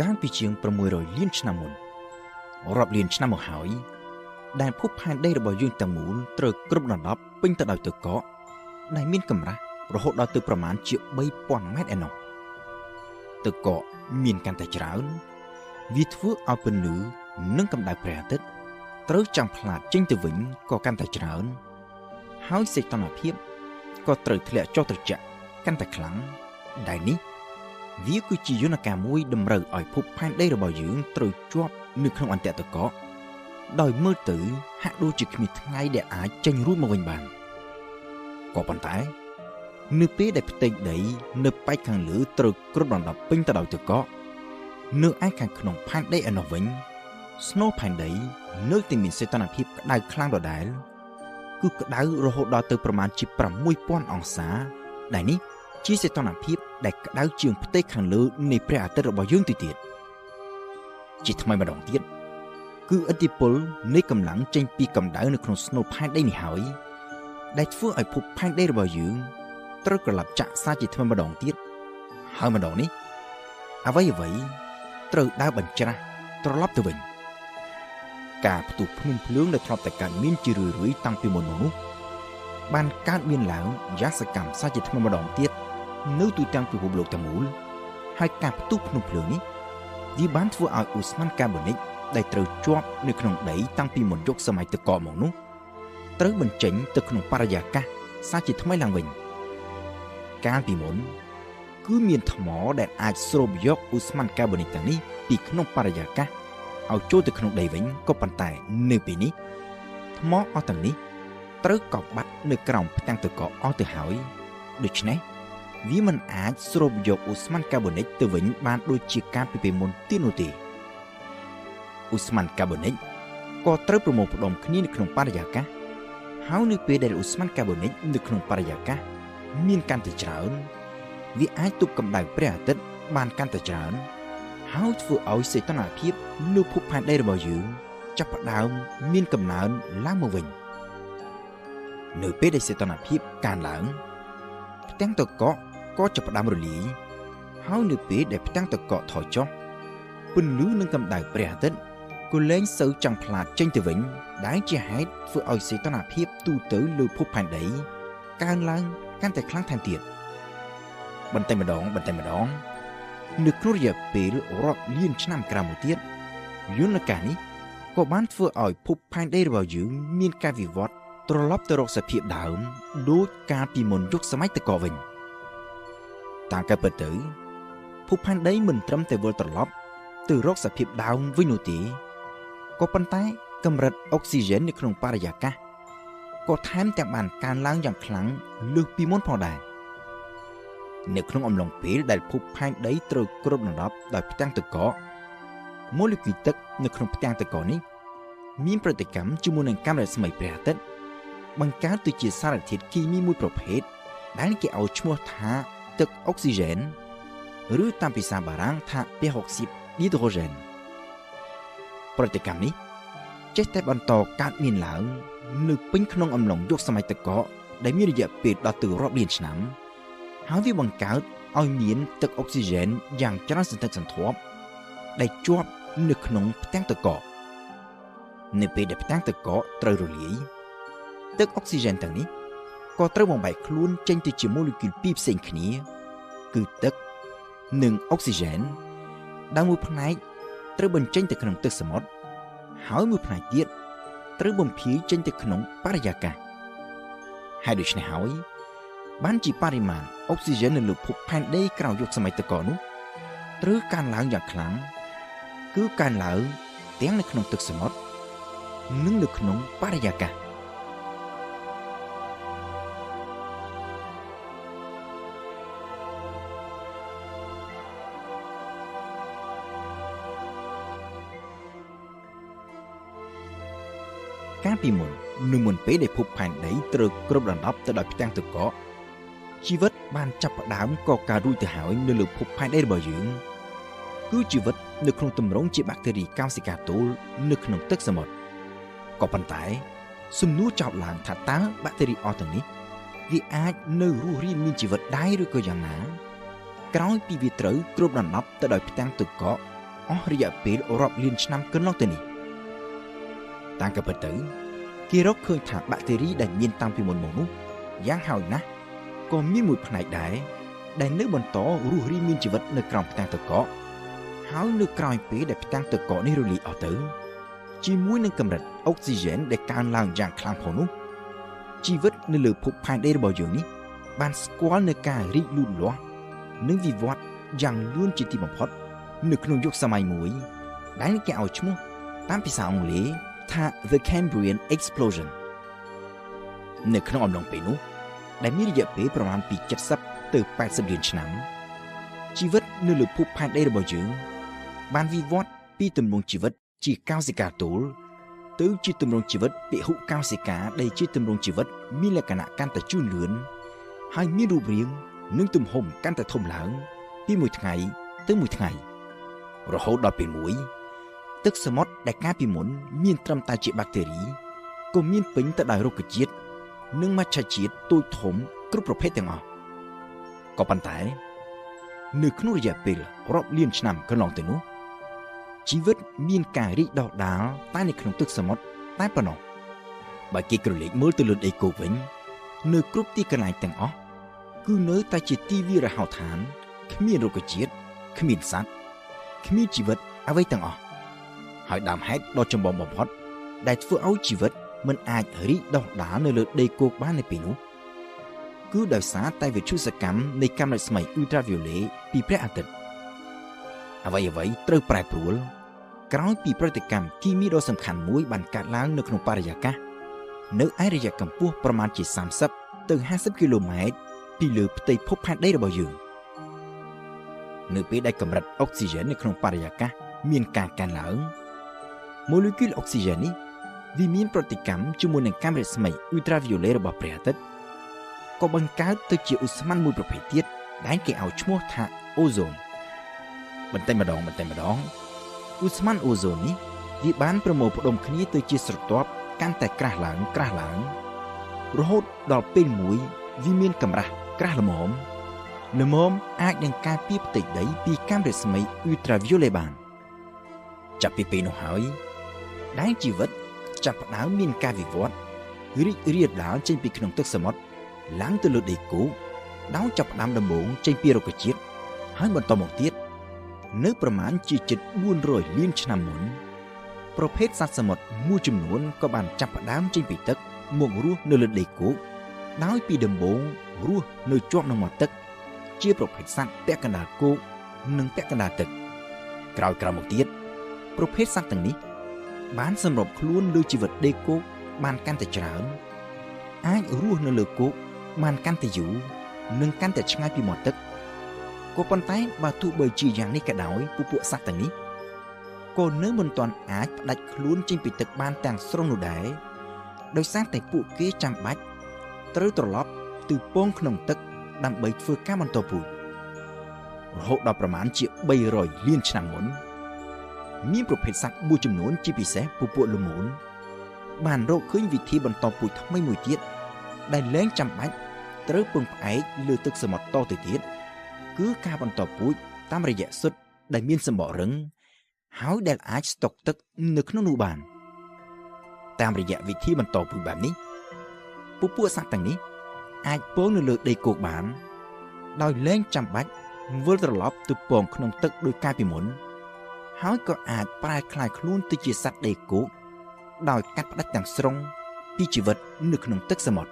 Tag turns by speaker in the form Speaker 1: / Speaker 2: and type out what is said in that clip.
Speaker 1: ការពីជាង600លានឆ្នាំមុនរាប់លានឆ្នាំមកហើយដែលភពផែនដីរបស់យើងទាំងមូលត្រូវគ្រប់ដណ្ដប់ពេញទៅដោយទឹកកកដែលមានកម្រាស់រហូតដល់ទៅប្រមាណជា3000ម៉ែត្រឯណោះទឹកកកមានកាន់តែច្រើនវាធ្វើឲ្យពន្លឺនិងកម្ដៅព្រះអាទិត្យត្រូវចាំងផ្លាតចេញទៅវិញក៏កាន់តែច្រើនហើយសីតុណ្ហភាពក៏ត្រូវធ្លាក់ចុះត្រជាក់កាន់តែខ្លាំងដែលនេះវាគឺជាយន្តការមួយតម្រូវឲ្យភពផែនដីរបស់យើងត្រូវជាប់នៅក្នុងអន្ទាក់ទឹកកកដោយមើលទៅហាក់ដូចជាគ្មានថ្ងៃដែលអាចចេញរួចមកវិញបានក៏ប៉ុន្តែនៅពេលដែលផ្ទៃដីនៅប៉ែកខាងលើត្រូវគ្របដណ្ដប់ពេញទៅដោយទឹកកកនៅឯខាងក្នុងផែនដីឯនោះវិញស្នូលផែនដីនៅតែមានសីតុណ្ហភាពក្តៅខ្លាំងដដែលគឺក្តៅរហូតដល់ទៅប្រមាណជា6000អង្សាដែលនេះជាសីតុណ្ហភាពដែលក្តៅជាងផ្ទៃខាងលើនៃព្រះអាទិត្យរបស់យើងទៅទៀតជាថ្មីម្ដងទៀតគឺឥទ្ធិពលនៃកម្លាំងចេញពីកម្ដៅនៅក្នុងស្នូលផែនដីនេះហើយដែលធ្វើឲ្យភពផែនដីរបស់យើងត្រូវក្រឡប់ចាក់សាជាថ្មីម្ដងទៀតហើយម្ដងនេះអ្វីត្រូវដើរបញ្ច្រាស់ត្រឡប់ទៅវិញការផ្ទុះភ្នំភ្លើងដែលធ្លាប់តែកើតមានជារឿយៗតាំងពីមុនមកនោះបានកើតមានឡើងយ៉ាងសកម្មសាជាថ្មីម្ដងទៀតនៅទូទាំងពិភពលោកទាំងមូលហើយការផ្ទុះភ្នំភ្លើងនេះវាបានធ្វើឲ្យឧស្ម័នកាបូនិកដែលត្រូវជាប់នៅក្នុងដីតាំងពីមុនយុគសម័យទឹកកកមកនោះត្រូវបញ្ចេញទៅក្នុងបរិយាកាសសាជាថ្មីឡើងវិញកាលពីមុនគឺមានថ្មដែលអាចស្រូបយកឧស្ម័នកាបូនិកទាំងនេះពីក្នុងបរិយាកាសឲ្យចូលទៅក្នុងដីវិញក៏ប៉ុន្តែនៅពេលនេះថ្មអស់ទាំងនេះត្រូវកប់បាត់នៅក្រោមផ្ទាំងទឹកកកអស់ទៅហើយដូច្នេះវាមិនអាចស្រូបយកឧស្ម័នកាបូនិកទៅវិញបានដូចជាកាលពីពេលមុនទៀតនោះទេឧស្ម័នកាបូនិកក៏ត្រូវប្រមូលផ្ដុំគ្នានៅក្នុងបរិយាកាសហើយនៅពេលដែលឧស្ម័នកាបូនិកនៅក្នុងបរិយាកាសមានកាន់តែច្រើនវាអាចទប់កម្ដៅព្រះអាទិត្យបានកាន់តែច្រើនហើយធ្វើឲ្យសីតុណ្ហភាពលើភពផែនដីរបស់យើងចាប់ផ្ដើមមានកំណើនឡើងមកវិញនៅពេលដែលសីតុណ្ហភាពកើនឡើងផ្ទាំងទឹកកកក៏ចាប់ផ្ដើមរលាយហើយនៅពេលដែលផ្ទាំងទឹកកកថយចុះពន្លឺនិងកម្ដៅព្រះអាទិត្យក៏លែងសូវចាំងផ្លាតចេញទៅវិញដែលជាហេតុធ្វើឲ្យសីតុណ្ហភាពទូទៅលើភពផែនដីកើនឡើងកាន់តែខ្លាំងថែមទៀតបន្តិចម្ដងនៅក្នុងរយៈពេលរាប់លានឆ្នាំក្រោយមកទៀតយន្តការនេះក៏បានធ្វើឲ្យភពផែនដីរបស់យើងមានការវិវត្តត្រឡប់ទៅរកសភាពដើមដូចកាលពីមុនយុគសម័យទឹកកកវិញតាមការពិតទៅភពផែនដីមិនត្រឹមតែវិលត្រឡប់ទៅរកសភាពដើមវិញនោះទេក៏ប៉ុន្តែកម្រិតអុកស៊ីហ្សែននៅក្នុងបរិយាកាសក៏ថែមទាំងបានកើនឡើងយ៉ាងខ្លាំងលើសពីមុនផងដែរនៅក្នុងអំឡុងពេលដែលភពផែនដីត្រូវគ្របដណ្ដប់ដោយផ្ទាំងទឹកកកម៉ូលេគុលទឹកនៅក្នុងផ្ទាំងទឹកកកនេះមានប្រតិកម្មជាមួយនឹងកាំរស្មីព្រះអាទិត្យបង្កើតទៅជាសារធាតុគីមីមួយប្រភេទដែលគេឲ្យឈ្មោះថាទឹកអុកស៊ីហ្សែនឬតាមភាសាបារាំងថាពេរ៉ុកស៊ីតឌីដ្រូហ្សែនប្រតិកម្មនេះចេះតែបន្តកើតមានឡើងនៅពេញក្នុងអំឡុងយុគសម័យទឹកកកដែលមានរយៈពេលដល់ទៅរាប់លានឆ្នាំហើយវាបង្កើតឲ្យមានទឹកអុកស៊ីហ្សែនយ៉ាងច្រើនសន្ធឹកសន្ធាប់ដែលជាប់នៅក្នុងផ្ទាំងទឹកកកនៅពេលដែលផ្ទាំងទឹកកកត្រូវរលាយទឹកអុកស៊ីហ្សែនទាំងនេះក៏ត្រូវបំបែកខ្លួនចេញទៅជាម៉ូលេគុលពីរផ្សេងគ្នាគឺទឹកនិងអុកស៊ីហ្សែនដែលមួយផ្នែកត្រូវបញ្ចេញទៅក្នុងទឹកសមុទ្រហើយមួយផ្នែកទៀតត្រូវបំភាយចេញទៅក្នុងបរិយាកាសហើយដូច្នេះហើយបានជាបរិមាណអុកស៊ីហ្សែននៅលើភពផែនដីក្រោយយុគសម័យទឹកកកនោះត្រូវកើនឡើងយ៉ាងខ្លាំងគឺកើនឡើងទាំងនៅក្នុងទឹកសមុទ្រនិងនៅក្នុងបរិយាកាសកាលពីមុនពេលដែលភពផែនដីត្រូវគ្របដណ្ដប់ទៅដោយផ្ទាំងទឹកកកជីវិតបានចាប់ផ្ដើមកកើតរួចទៅហើយនៅលើភពផែនដីរបស់យើងគឺជីវិតនៅក្នុងទម្រង់ជាបាក់តេរីកោសិកាទោលនៅក្នុងទឹកសមុទ្រក៏ប៉ុន្តែសំណួរចោទឡើងថាតើបាក់តេរីអស់ទាំងនេះវាអាចនៅរស់រានមានជីវិតដែរឬក៏យ៉ាងណាក្រោយពីវាត្រូវគ្របដណ្ដប់ទៅដោយផ្ទាំងទឹកកក អស់រយៈពេលរាប់លានឆ្នាំកន្លងទៅនេះតាមការពិតទៅគេរកឃើញថាបាក់តេរីដែលមានតាំងពីមុនមកនោះយ៉ាងហោចណាស់ក៏មានមួយផ្នែកដែរដែលនៅបន្តរស់រានមានជីវិតនៅក្រោមផ្ទាំងទឹកកកហើយនៅក្រោយពេលដែលផ្ទាំងទឹកកកនេះរលាយអស់ទៅជាមួយនឹងកម្រិតអុកស៊ីហ្សែនដែលកើនឡើងយ៉ាងខ្លាំងផងនោះជីវិតនៅលើភពផែនដីរបស់យើងនេះបានស្គាល់នូវការរីកលូតលាស់និងវិវត្តយ៉ាងលឿនជាទីបំផុតនៅក្នុងយុគសម័យមួយដែលគេឲ្យឈ្មោះតាមភាសាអង់គ្លេសថា The Cambrian Explosion នៅក្នុងអំឡុងពេលនោះដែលមានរយៈពេលប្រមាណពី70ទៅ80លានឆ្នាំជីវិតនៅលើភពផែនដីរបស់យើងបានវិវត្តពីទម្រង់ជីវិតជាកោសិកាទូលទៅជាទម្រង់ជីវិតពហុកោសិកាដែលជាទម្រង់ជីវិតមានលក្ខណៈកាន់តែជឿនលឿនហើយមានរូបរាងនិងទំហំកាន់តែធំឡើងពីមួយថ្ងៃទៅមួយថ្ងៃរហូតដល់ពេលមួយទឹកសមុទ្រដែលកាលពីមុនមានត្រឹមតែជាបាក់តេរីក៏មានពេញទៅដោយរុក្ខជាតិនិងមច្ឆជាតិទូចធំគ្រប់ប្រភេទទាំងអស់ក៏ប៉ុន្តែនៅក្នុងរយៈពេលរាប់លានឆ្នាំកន្លងទៅនោះជីវិតមានការរីកដុះដាលតែនៅក្នុងទឹកសមុទ្រតែប៉ុណ្ណោះបើគេក្រឡេកមើលទៅលើដីគោកវិញនៅគ្រប់ទីកន្លែងទាំងអស់គឺនៅតែជាទីវាលរហោឋានគ្មានរុក្ខជាតិគ្មានសត្វគ្មានជីវិតអ្វីទាំងអស់ហើយដើមហេតុដ៏ចម្បងបំផុតដែលធ្វើឲ្យជីវិតមិនអាចរីកដុះដាលនៅលើដីគោកបាននៅពេលនោះគឺដោយសារតែវិទ្យុសកម្មនៃកាំរស្មី Ultraviolet ពីព្រះអាទិត្យអ្វីត្រូវប្រែប្រួលក្រោយពីប្រតិកម្មគីមីដ៏សំខាន់មួយបានកើតឡើងនៅក្នុងបរិយាកាសនៅឯរយៈកម្ពស់ប្រមាណជា30ទៅ50គីឡូម៉ែត្រពីលើផ្ទៃភពផែនដីរបស់យើងនៅពេលដែលកម្រិតអុកស៊ីហ្សែននៅក្នុងបរិយាកាសមានការកើនឡើងម៉ូលេគុលអុកស៊ីហ្សែននេះវាមានប្រតិកម្មជាមួយនឹងកាំរស្មី Ultraviolet របស់ព្រះអាទិត្យក៏បង្កើតទៅជាឧស្ម័នមួយប្រភេទទៀតដែលគេឲ្យឈ្មោះថាអូโซនបន្តិចម្ដងឧស្ម័នអូโซននេះវាបានប្រមូលផ្ដុំគ្នាទៅជាស្រទាប់កាន់តែក្រាស់ឡើងរហូតដល់ពេលមួយវាមានកម្រាស់ក្រាស់ល្មមអាចនឹងការពារផ្ទៃដីពីកាំរស្មី Ultraviolet បានចាប់ពីពេលនោះហើយដែលជីវិតចាប់ផ្ដើមមានការវិវត្តរីករាលដាលចេញពីក្នុងទឹកសមុទ្រឡើងទៅលើដីគោកដោយចាប់ផ្ដើមដំបូងចេញពីរុក្ខជាតិហើយបន្តមកទៀតនៅប្រមាណជាជិត400លានឆ្នាំមុនប្រភេទសត្វសមុទ្រមួយចំនួនក៏បានចាប់ផ្ដើមចេញពីទឹកមករស់នៅលើដីគោកដោយពីដំបូងរស់នៅជាប់នឹងមាត់ទឹកជាប្រភេទសត្វពាក់កណ្ដាលគោកនិងពាក់កណ្ដាលទឹកក្រោយមកទៀតប្រភេទសត្វទាំងនេះបានសម្របខ្លួនលើជីវិតដីគោកបានកាន់តែច្រើនអាចរស់នៅលើគោកបានកាន់តែយូរនិងកាន់តែឆ្ងាយពីមាត់ទឹកក៏ប៉ុន្តែបើទោះបីជាយ៉ាងនេះក៏ដោយពពួកសត្វទាំងនេះក៏នៅមិនទាន់អាចផ្ដាច់ខ្លួនចេញពីទឹកបានទាំងស្រុងនោះដែរដោយសារតែពួកគេចាំបាច់ត្រូវត្រឡប់ទៅពងក្នុងទឹកដើម្បីធ្វើការបន្តពូជរហូតដល់ប្រមាណជា300លានឆ្នាំមុនមានប្រភេទសត្វមួយចំនួនជាពិសេសពពួកល្មូនបានរកឃើញវិធីបន្តពូជថ្មីមួយទៀតដែលលែងចាំបាច់ត្រូវពឹងផ្អែកលើទឹកសមុទ្រតទៅទៀតគឺការបន្តពូជតាមរយៈស៊ុតដែលមានសម្បករឹងហើយដែលអាចស្តុកទឹកនៅក្នុងនោះបានតាមរយៈវិធីបន្តពូជបែបនេះពពួកសត្វទាំងនេះអាចពងនៅលើដីគោកបានដោយលែងចាំបាច់វិលត្រឡប់ទៅពងក្នុងទឹកដោយកាលពីមុនហើយក៏អាចប្រែក្លាយខ្លួនទៅជាសត្វដីគោកដោយកាត់ផ្ដាច់ទាំងស្រុងពីជីវិតនៅក្នុងទឹកសមុទ្រ